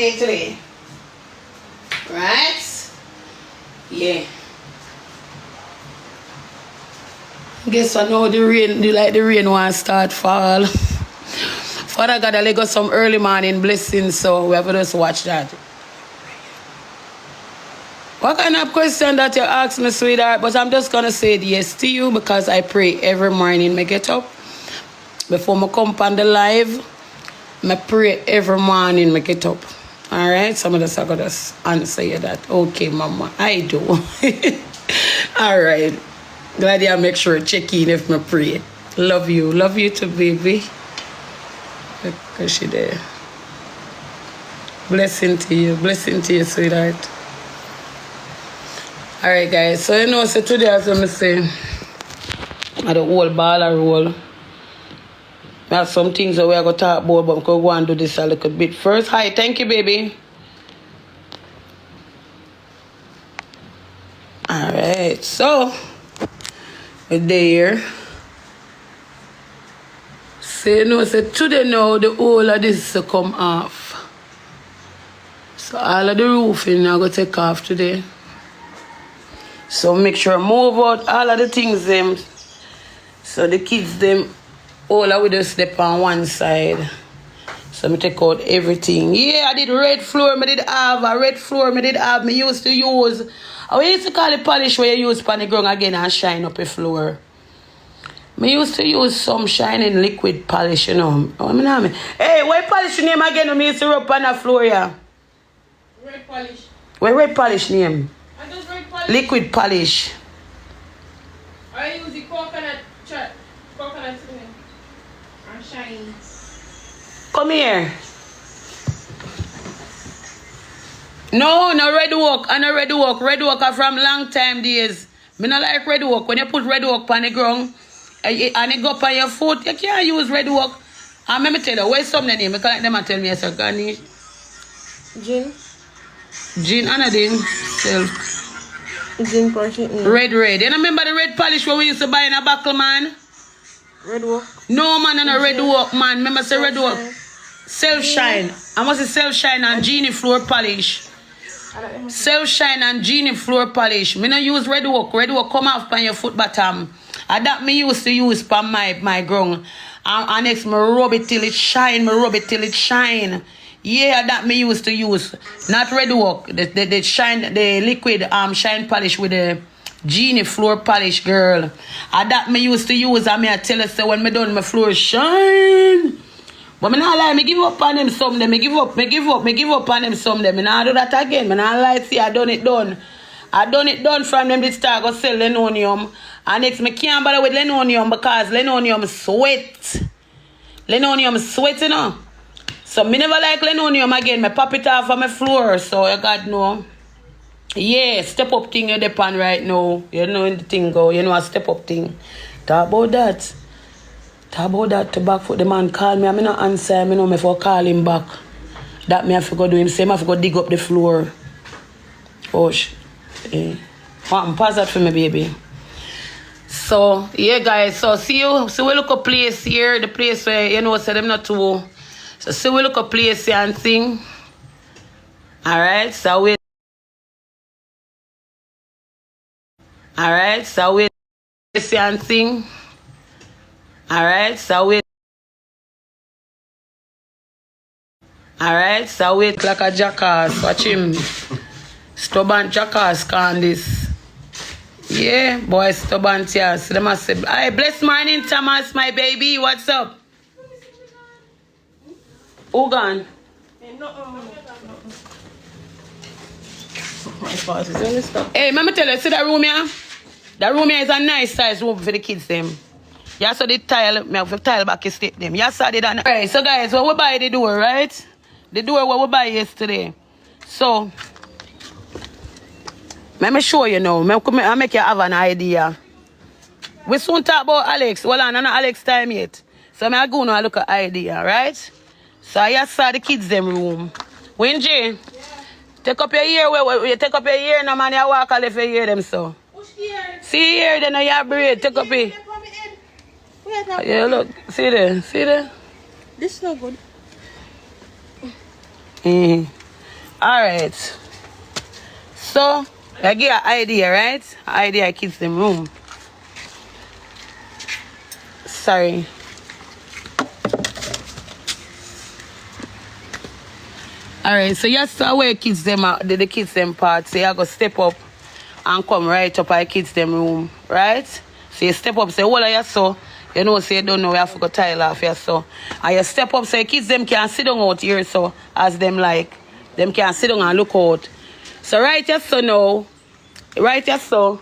today. Right? Yeah. Guess I know the rain won't start fall. Father God, I got some early morning blessings, so we have to just watch that. What kind of question that you ask me, sweetheart? But I'm just gonna say yes to you because I pray every morning I get up. Before I come on the live, I pray every morning I get up. Alright? Some of us are gonna answer you that. Okay, mama, I do. Alright. Glad you make sure check in if I pray. Love you. Love you too, baby. Because she there. Blessing to you, sweetheart. Alright, guys. So, you know, so today, as I say, I the whole ball I roll. I have some things that we are going to talk about, but I'm going to go and do this a little bit first. Hi, thank you, baby. Alright, so, we're there. So, you know, so today now, the whole of this to come off. So, all of the roofing I'm going to take off today. So, make sure I move out all of the things, them. So, the kids, them, all of them step on one side. So, I take out everything. Yeah, I did red floor, I did have a red floor, I did have, I used to use, I used to call it polish where you use on the ground again and shine up the floor. I used to use some shining liquid polish, you know. Hey, what polish name again when I used to rub on the floor, yeah? Red polish. What red polish name? I just red polish. Liquid polish. I use the coconut and shine. Come here. No red work. I know red work. Red work are from long time days. Me not like red work. When you put red work on the ground and it go up on your foot, you can't use red work. And let me tell you, where's some name? Because like them and tell me, I said, Gani. Jean Anadine. Jean polish. Red. You know, remember the red polish what we used to buy in a buckle, man? Red work? No, man, no red work, man. Remember, say red work. Self shine. I must say self shine and Genie floor polish. Self shine and Genie floor polish. Me no use red work. Red work come off on your foot bottom. And that me used to use for my ground. And next me rub it till it shine. Yeah, that me used to use. Not red work. The shine, the liquid shine polish with the Genie floor polish, girl. And that me used to use. And I tell you, so when me done my floor shine. But me not lie, me give up on them some them. Me give up on them some them. Me not do that again. Me not lie, see, I done it done from them this start go sell linoleum. And next me can't bother with linoleum because linoleum sweat. Linoleum sweat, you know. So me never like linoleum again. Me pop it off on my floor. So you got no. Yeah, step up thing you're depend right now. You know in the thing go. You know a step up thing. Talk about that. To back foot the man call me. I mean not answer. I know me for call him back. That me have to go do him. Same I have to go dig up the floor. Oh pause that for me, baby. So yeah guys, so see we look a place here, the place where you know so them not too. So see we look a place here and thing. Alright, so we see and thing. Alright, so we like a jackass. Watch him. Stubborn jackass can this. Yeah, boy, stubborn tears. So they must say, hey, blessed morning, Thomas, my baby. What's up? Who gone? Hey, let me tell you, see that room here? That room here is a nice size room for the kids, them. Yeah, so the tile, me have to tile back a step them. Yeah, so they done. Alright, so guys, when we buy the door, right? The door what we buy yesterday. So, let me show you now. I make you have an idea. We soon talk about Alex. Well, I'm not Alex time yet. So I'm going to look at idea, right? So I saw the kids them room. When Jay, take up your ear. Take up your ear now, man. You walk all if you hear them so. See here, then you breathe. Take up your. Yeah, look. See there. This is not good. Alright. So, I give an idea, right? Idea kids them room. Sorry. Alright, so you saw where kids them are, the kids them part. So you go step up and come right up at kids them room, right? So you step up, say, what are you so? You know, say you don't know, you have to go tile off your so. And you step up, so your kids them can sit down out here, so as them like. Them can sit down and look out. So right here so now. Right here so.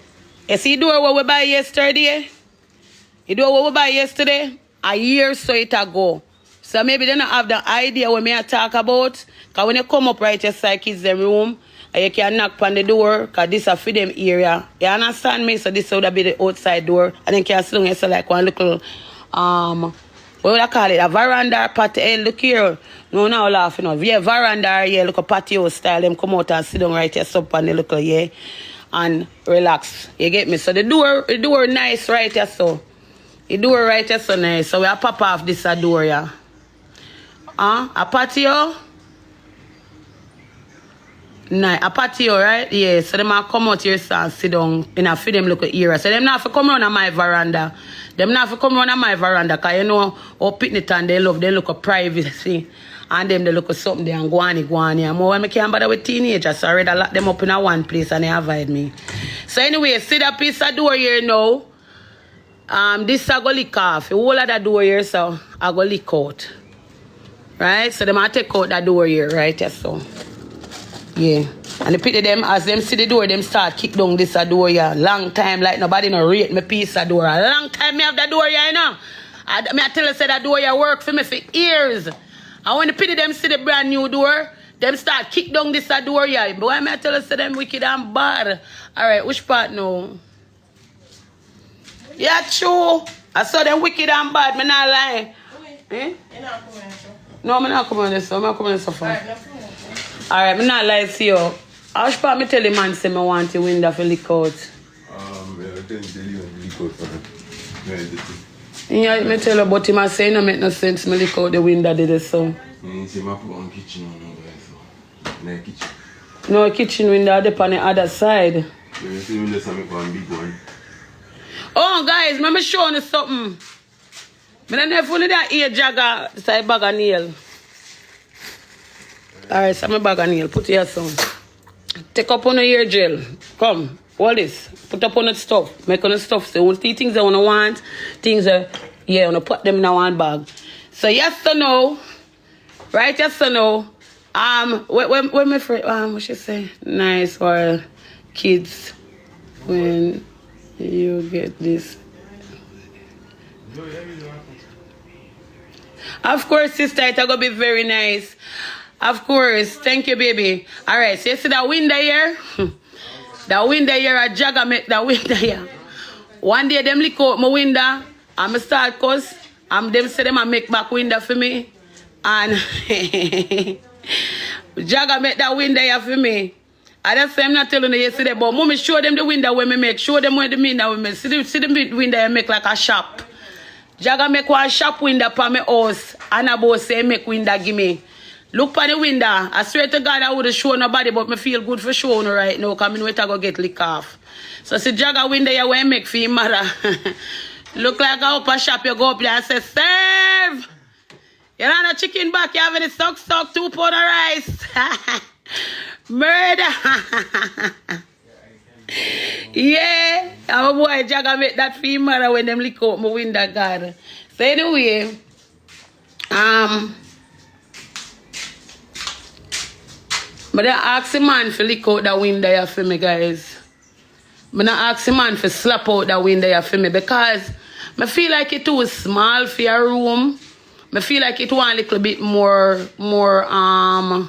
You see the door what we buy yesterday? The door what we buy yesterday? A year so it ago. So maybe they don't have the idea what me I talk about. Because when you come up right here side kids them room, and you can knock on the door, because this is for them area. You understand me? So this would be the outside door. And then you can sit down here so like one little what would I call it? A veranda patio. Hey, look here. No, now laughing out. Yeah, veranda, yeah, look a patio style. Them come out and sit down right here, sup on the look, yeah, and relax. You get me? So the door nice right here, so. The door right here, so nice. So we have pop off this door, yeah. A patio? Nice. A patio, right? Yeah. So them come out here and sit down in a for them look area. So them not have to come around on my veranda. Them not have to come around on my veranda, because you know how picnic and they look at privacy. And them they look at something there and go on. And more when I can't bother with teenagers, so I already lock them up in a one place and they avoid me. So anyway, see that piece of door here now. This I go lick off. The whole of that door here, so I go lick out. Right? So them I take out that door here, right? Yes, so. Yeah. And the pity them, as them see the door, them start kick down this door, yeah. Long time, like nobody no rate me piece of door. A long time me have that door, yeah, you know. I tell you, say that door, yeah, work for me for years. And when the pity them see the brand new door, them start kick down this door, yeah. But why me I tell you, say them wicked and bad. Alright, which part now? Yeah, true. I saw them wicked and bad, me not lying. Eh? You're not coming on this? No, I'm not coming on this. I'm not coming on this so far. Alright, I'm not lying to you. How should I tell the man say I want the window for lick out? I tell you lick out for it. Yeah, I tell you, but him say no make no sense me lick out the window did it so. You see my put on kitchen on so. No kitchen. No kitchen window up on the other side. You see window so make one big one. Oh guys, let me show you something. I don't know if you that ear jagger side bag of nail. Alright, so my bag of nail. Put here some. Take up on the ear gel. Come, all this. Put up on the stuff. Make on the stuff. So, only things I want, things I want to put them in one bag. So, yes or no? Right, yes or no? When my friend, what should I say? Nice or kids, when you get this. Of course, sister, it's going to be very nice. Of course. Thank you, baby. All right. So you see that window here? That window here, a jagger make that window here. One day, them lick out my window. I'm start cause. Them say them make back window for me. And jagger make that window here for me. I just say I'm not telling you yesterday, but mommy show them the window when me make. Show them where the window when me. See the window I make like a shop. Jagger make one shop window for my house. And about say make window give me. Look for the window. I swear to God I would have shown nobody, but me feel good for showing right now. Because I wait to go get lick off. So see Jagger window you want make for your mother. Look like a upper shop you go up there and say, serve! You know the chicken back, you have any stock, 2 pound of rice. Murder. Yeah. Our boy Jagger make that for your mother when them lick out my window, God. So anyway, but I ask the man for lick out that window here for me, guys. But I ask the man for slap out that window here for me because I feel like it too small for your room. I feel like it want a little bit more, what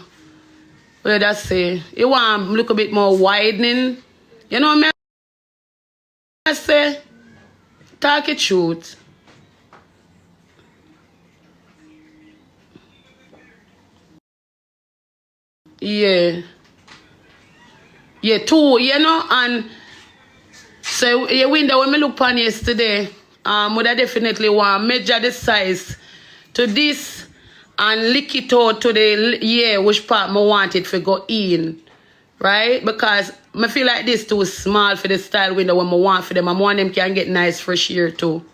did I say? It want a little bit more widening. You know what I say? Talk it truth. Yeah. Yeah, too, you know, and so your window when me look on yesterday, would I definitely want to measure the size to this and lick it out to the which part I want it to go in. Right? Because I feel like this too small for the style window when I want for them. I want them can get nice fresh air too.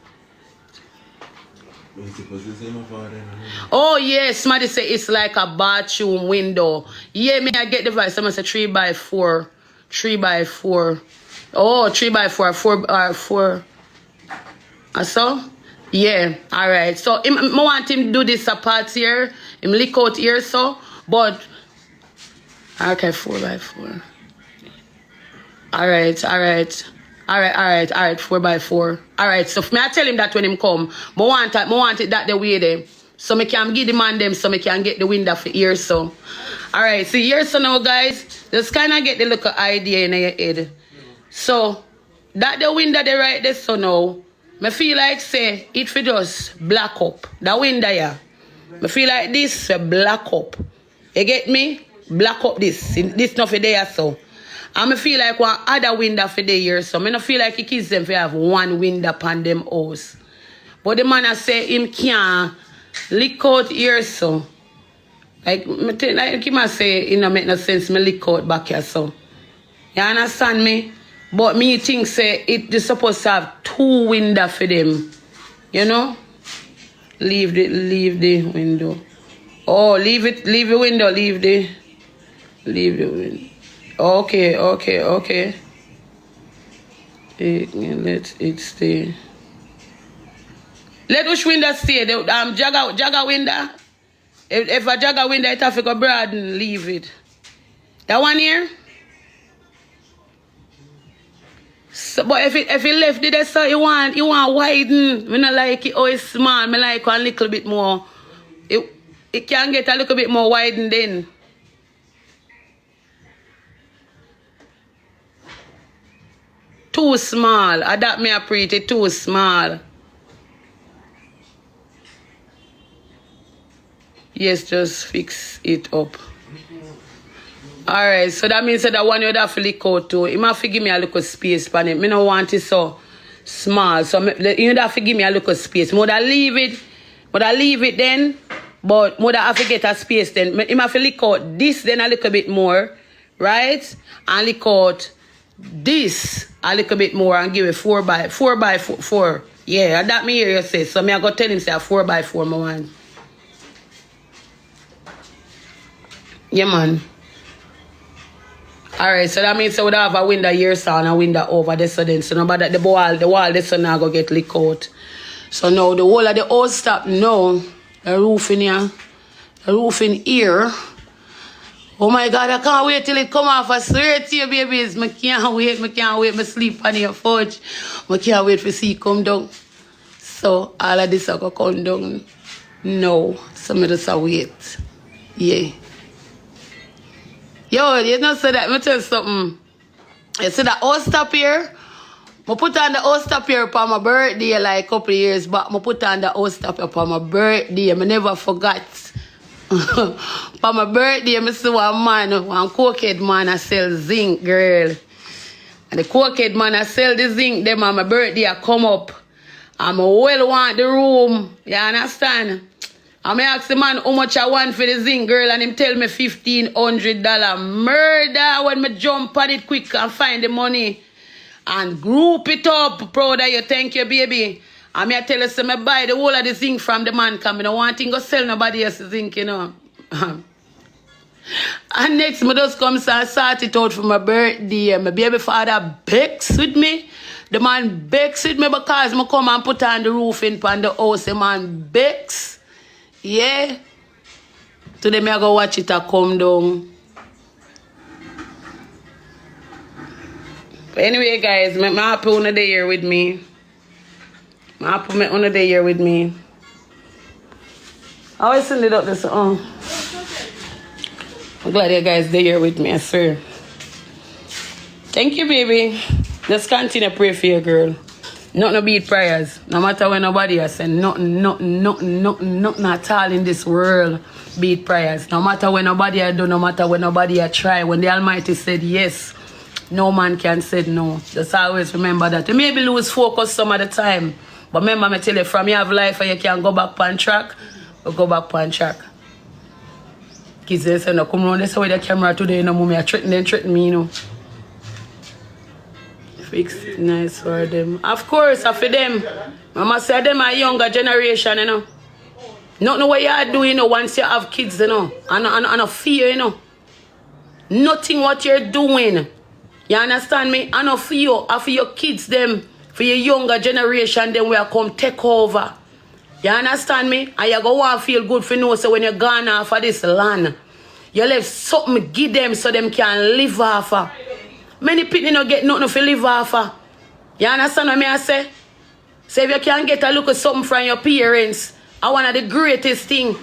Oh yes, somebody say it's like a bathroom window. Yeah, me I get the vibe. Someone say 3x4. 3x4. Oh, 3x4. 4. So? Yeah, alright. So I want him to do this apart here. Him lick out here so. But okay, 4x4. Alright, 4x4. Alright, so me I tell him that when him come. I want it that the way there. So me can give the man them so me can get the window for here so. Alright, see here so now guys. Just kinda get the little idea in your head. So that the window they right there so now. I feel like say it for just black up. The window yeah. I feel like this black up. You get me? Black up this. This not for there so. And I feel like one other window for the year so. I don't feel like it kids them for have one window upon them house. But the man I say him can't lick out here so. Like him I say it don't make no sense me lick out back here so. You understand me? But me think say it is supposed to have 2 windows for them. You know? Leave the window. Oh, leave the window, leave the window. Okay. Let it stay. Let which window stay? The jagger window. If a jagger window it have to go broad and leave it. That one here? So, but if it left it there, so you want widen. Me not like it oh it's small. Me like one little bit more. It can get a little bit more widened then. Too small. That me a pretty too small. Yes, just fix it up. Alright, so that means that one you would have to lick out too. You have to give me a little space for it. I don't want it so small. So you would have to give me a little space. I would leave it then. But I would have to get a space then. You have to lick out this then a little bit more. Right? And lick out this a little bit more and give it 4x4. Yeah, that me hear you say. So I go tell him say a 4x4 my one. Yeah man. Alright, so that means I would have a window here so and a window over there so then. So nobody the wall this so now go get lick out. So now the whole of the house stop now. The roof in here. The roof in here. Oh my God, I can't wait till it come off. I swear to you, babies. I can't wait. I sleep on your fudge. I can't wait to see it come down. So all of this I go come down. No. So I just wait. Yeah. Yo, you know say that. Let me tell you something. You see that house top here? I put on the house top here for my birthday like a couple of years back. I put on the house top here for my birthday. I never forgot. For my birthday, I see one cokehead man I sell zinc, girl. And the cokehead man I sell the zinc, them on my birthday I come up. And I well want the room. You understand? And I ask the man how much I want for the zinc, girl, and him tell me $1,500. Murder when I jump on it quick and find the money. And group it up. Proud of you. Thank you, baby. And I tell you, so I buy the whole of the zinc from the man come. I don't want to go sell nobody else's zinc, you know. And next, I just come and sort it out for my birthday. My baby father begs with me. The man begs with me because I come and put on the roof in the house. The man begs. Yeah. Today, I go watch it come down. But anyway, guys, I'm happy on the day here with me. I'm happy on the day here with me. I always send it up this. I'm glad you guys are here with me, I swear. Thank you, baby. Just continue to pray for you, girl. Nothing beat prayers. No matter when nobody has said nothing at all in this world beat prayers. No matter when nobody has done, no matter when nobody has tried. When the Almighty said yes, no man can say no. Just always remember that. You maybe lose focus some of the time. But remember, I tell you, from you have life and you can go back on track, or go back on track. Kids they say no come round this way the camera today, no mommy. I threaten me, you know. Fix nice for them. Of course, for them. Mama said them a younger generation, you know. Nothing what you are doing, you know, once you have kids, you know. And a fear, you know. Nothing what you're doing. You understand me? And not for you, and for your kids, them, for your younger generation, them will come take over. You understand me? And you go want to feel good for know so when you're gone off of this land, you left something give them so them can live off of. Many people don't get nothing to live off of. You understand what I say? So if you can get a look at something from your parents, I one of the greatest thing.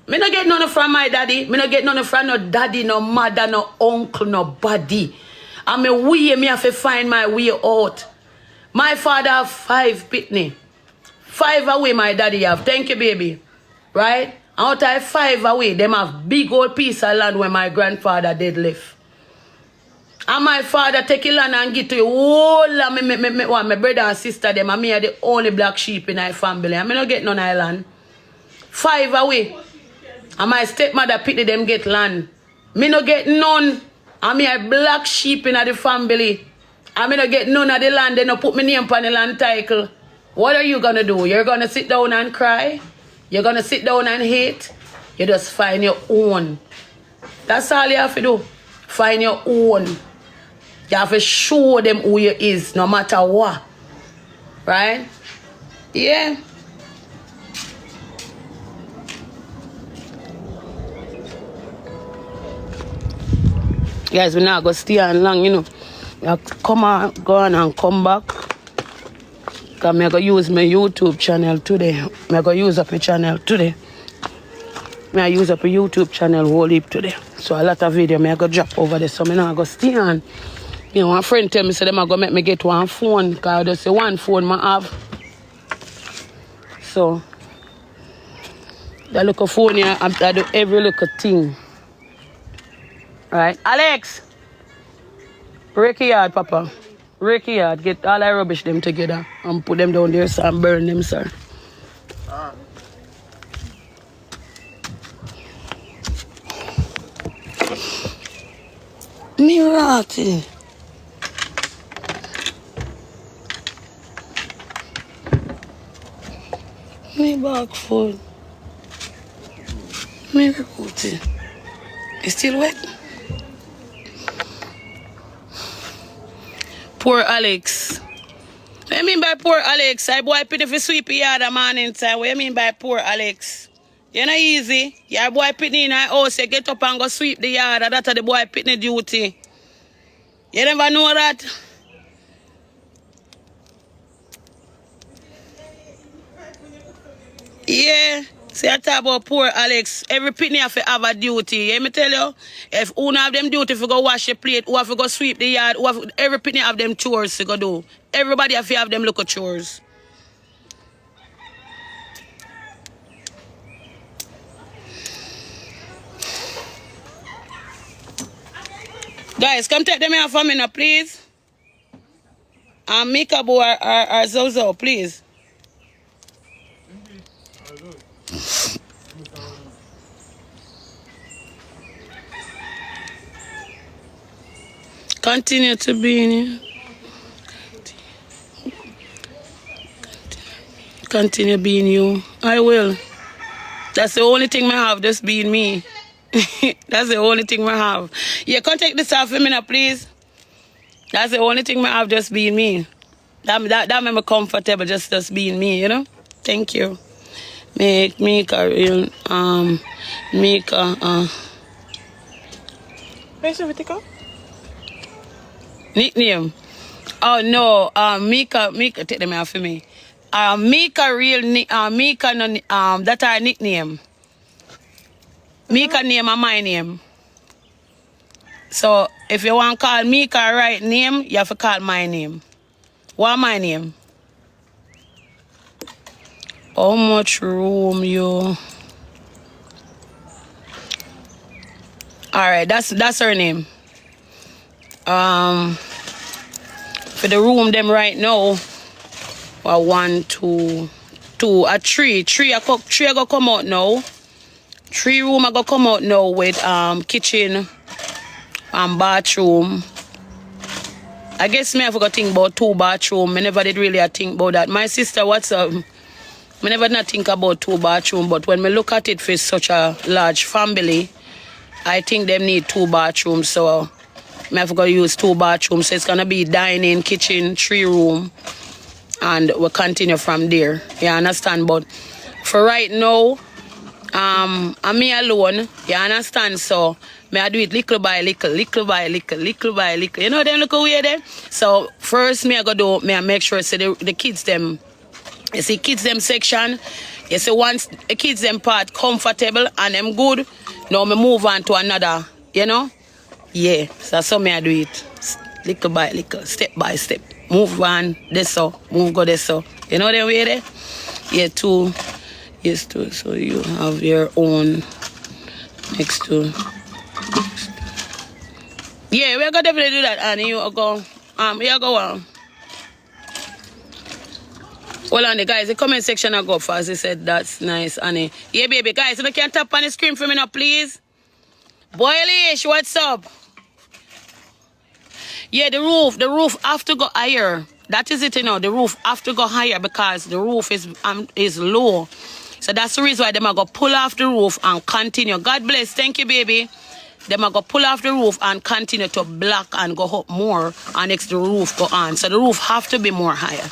Me not get nothing from my daddy. Me not get nothing from no daddy, no mother, no uncle, nobody. And me have to find my way out. My father have 5 pitney. 5 away my daddy have. Thank you, baby. Right? Out of 5 away, them have big old piece of land where my grandfather did live. And my father take a land and give to all of my brother and sister them. And me are the only black sheep in my family. And me not get none of land. 5 away. And my stepmother pity them get land. Me no get none. And me a black sheep in the family. And me no get none of the land. They no put my name on the land title. What are you gonna do? You're gonna sit down and cry? You're gonna sit down and hate? You just find your own. That's all you have to do. Find your own. You have to show them who you is, no matter what. Right? Yeah. Guys, we're not going to stay on long, you know. I come on, go on and come back. Because I'm going to use my YouTube channel today. I'm going to use up a channel today. I use up a YouTube channel whole heap today. So a lot of video I'm going to drop over there. So I'm not going to stay on. You know, my friend tell me, so they're going to make me get one phone. Because I just say one phone I have. So, that little phone here, I do every little thing. Right, Alex, break your yard, Papa. Break your yard. Get all that rubbish them together and put them down there so and burn them, sir. Me rotty. Me back food. Me rotty. It's still wet. Poor Alex. What you mean by poor Alex? I boy pity for sweep yard a morning time. What you mean by poor Alex? You know easy. Your boy pity in our house, you get up and go sweep the yard. That's the boy pity duty. You never know that? Yeah. See, I talk about poor Alex. Every pitney have to have a duty. Let me tell you, if one have them duty to go wash the plate, who have to go sweep the yard, every pitney have them chores to go do. Everybody have to have them look at chores. Guys, come take them here for me now, please. And Mika boy or Zozo, please. Continue to be in you. Continue being you. I will. That's the only thing I have, just being me. That's the only thing I have. Yeah, come take this off for me now, please. That's the only thing I have, just being me. That made me comfortable, just being me, you know? Thank you. Mika, Where's your nickname? Oh no, Mika, take them out for me. Mika Mika no, that's our nickname. Mika name and my name. So if you want to call Mika right name, you have to call my name. What my name? How much room you? Alright, that's her name. For the room them right now, 1, 2, 2, 3 I go come out now. 3 room I go come out now with kitchen and bathroom. I guess me I forgot think about 2 bathroom. I never did really think about that. My sister, what's up? I never not think about 2 bathroom, but when me look at it for such a large family, I think them need 2 bathrooms. So me have to use 2 bathrooms. So it's gonna be dining, kitchen, 3 room, and we'll continue from there. You understand? But for right now, I'm me alone. You understand? So me I do it little by little, little by little, little by little. You know them look away there. So first me I go do me I make sure say the kids them. You see kids them section. You see once the kids them part comfortable and them good. Now me move on to another. You know? Yeah. So that's how me I do it. Little by little, step by step. Move on this so, move go this so. You know the way there? Yeah, 2. Yes, 2. So you have your own next to. Yeah, we're gonna definitely do that, Annie. You go you go on. Hold on, the guys, the comment section I go fast. They said that's nice, Annie. Yeah, baby, guys, you can tap on the screen for me now, please. Boilish, what's up? Yeah, the roof have to go higher. That is it, you know. The roof have to go higher because the roof is low. So that's the reason why them are going to pull off the roof and continue. God bless. Thank you, baby. Them are going to pull off the roof and continue to block and go up more. And next the roof go on. So the roof have to be more higher.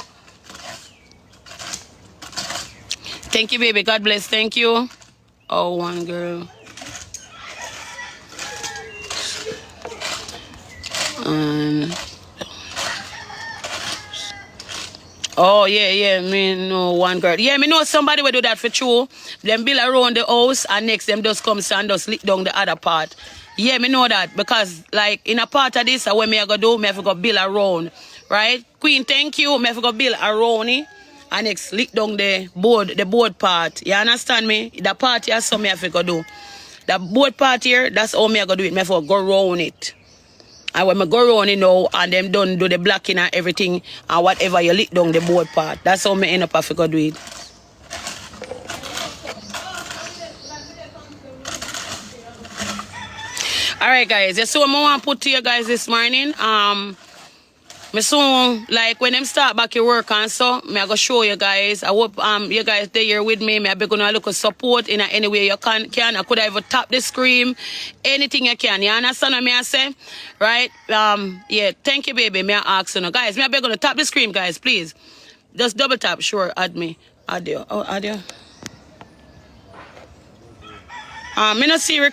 Thank you, baby. God bless. Thank you. Oh, one girl. Oh, yeah, me know one girl. Yeah, me know somebody will do that for true. Them build around the house and next them just come and just lick down the other part. Yeah, me know that because like in a part of this, what me I go do, me have to go build around. Right? Queen, thank you. Me have to go build around it. And next lick down the board part. You understand me? The part here, so me have to go do. The board part here, that's how me I go do it. Me have to go around it. And when I go around, you know, and them done do the blocking and everything, and whatever you lick down the board part. That's how me end up have to go do it. Alright, guys. So what I want to put to you guys this morning, me soon, like when them start back your work and so, me I go show you guys. I hope you guys stay here with me. Me I be gonna look at support in any way you can. I could even tap the screen, anything you can. You understand what me I say? Right? Yeah, thank you, baby. Me I ask you, guys. Me I be gonna tap the screen, guys, please. Just double tap, sure, add me. Add you. Oh, add you. Me not see